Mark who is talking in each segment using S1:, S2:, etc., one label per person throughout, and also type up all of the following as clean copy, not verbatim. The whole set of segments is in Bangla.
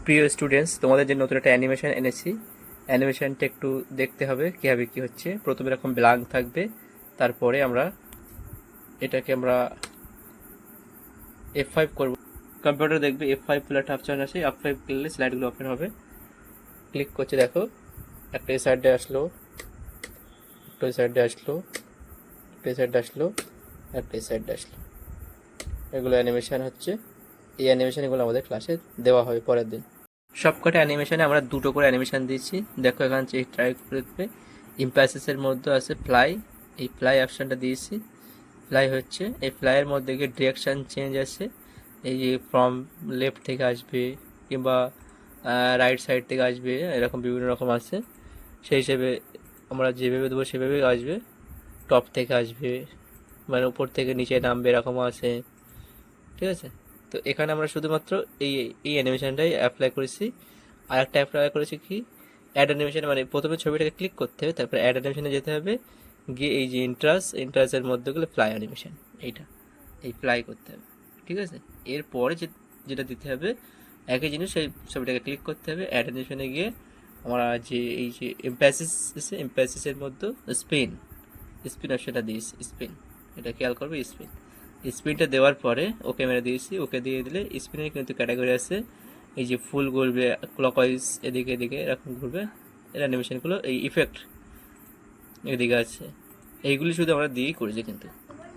S1: প্রিয় স্টুডেন্টস, তোমাদের যে নতুন একটা অ্যানিমেশন এনেছি, অ্যানিমেশনটা একটু দেখতে হবে কীভাবে কী হচ্ছে। প্রথমে এরকম ব্ল্যাঙ্ক থাকবে, তারপরে আমরা F5 করব। কম্পিউটার দেখবে F5 প্লাস একটা অপশন আছে, F5 করলে স্লাইডগুলো ওপেন হবে। ক্লিক করছে, দেখো একটা এই সাইডে আসলো, একটা এই সাইডে আসলো, একটা এই সাইডে আসলো, একটা এই সাইডে আসলো। এগুলো অ্যানিমেশন হচ্ছে। এই অ্যানিমেশনগুলো আমাদের ক্লাসে দেওয়া হবে পরের দিন। সবকটা অ্যানিমেশনে আমরা দুটো করে অ্যানিমেশন দিয়েছি। দেখো এখানে যে ট্রাই করবে ইম্প্যাসেসের মধ্যে আছে ফ্লাই, এই ফ্লাই অপশানটা দিয়েছি। ফ্লাই হচ্ছে, এই ফ্লাইয়ের মধ্যে গিয়ে ডিরেকশান চেঞ্জ আছে, এই যে ফ্রম লেফট থেকে আসবে কিংবা রাইট সাইড থেকে আসবে, এরকম বিভিন্ন রকম আছে। সেই হিসেবে আমরা যেভাবে দেবো সেভাবেই আসবে। টপ থেকে আসবে, মানে উপর থেকে নিচে নামবে, এরকমও আছে। ঠিক আছে, তো এখানে আমরা শুধুমাত্র এই এই অ্যানিমেশনটাই অ্যাপ্লাই করেছি। আর একটা অ্যাপ্লাই করেছি কি, অ্যাড অ্যানিমেশন, মানে প্রথমে ছবিটাকে ক্লিক করতে হবে, তারপরে অ্যাড অ্যানিমেশনে যেতে হবে, গিয়ে এই যে ইন্ট্রাসের মধ্যে গেলে ফ্লাই অ্যানিমেশন, এইটা এই ফ্লাই করতে হবে। ঠিক আছে, এরপরে যেটা দিতে হবে একই জিনিস, সেই ছবিটাকে ক্লিক করতে হবে, অ্যাড অ্যানিমেশনে গিয়ে আমরা যে এই যে এমপ্যাসিসের মধ্যে স্পিন অপশনটা দিয়েছি, স্পিন, এটা খেয়াল করবে, স্পিন। স্পিনটা দেওয়ার পরে ওকে মেরে দিয়েছি। ওকে দিয়ে দিলে স্পিনের কিন্তু ক্যাটাগরি আছে, এই যে ফুল ঘুরবে, ক্লকওয়াইজ এদিকে এদিকে এরকম ঘুরবে, এর অ্যানিমেশনগুলো, এই ইফেক্ট এদিকে আছে। এইগুলি শুধু আমরা দিয়েই করেছি, কিন্তু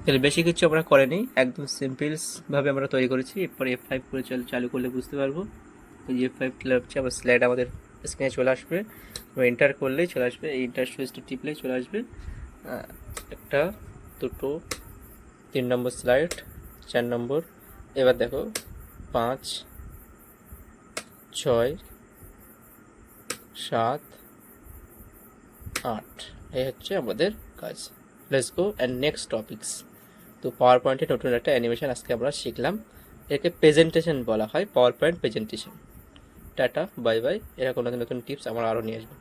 S1: তাহলে বেশি কিছু আমরা করিনি, একদম সিম্পলসভাবে আমরা তৈরি করেছি। এরপরে F5 করে চালু করলে বুঝতে পারবো। এই F5 হচ্ছে আমার স্লাইড আমাদের স্ক্রিনে চলে আসবে, এন্টার করলেই চলে আসবে, এই ইন্টার সুইচটা টিপলেই চলে আসবে। একটা, দুটো, 3 নম্বর স্লাইড, 4 নম্বর, এবার দেখো 5, 6, 7, 8, এই হচ্ছে আমাদের কাজ। Let's go and next topics. তো পাওয়ার পয়েন্টে নতুন একটা অ্যানিমেশন আজকে আমরা শিখলাম, একে প্রেজেন্টেশন বলা হয়, power point presentation. Tata, bye bye. এরকম নতুন নতুন টিপস আমরা আরও নিয়ে আসবো।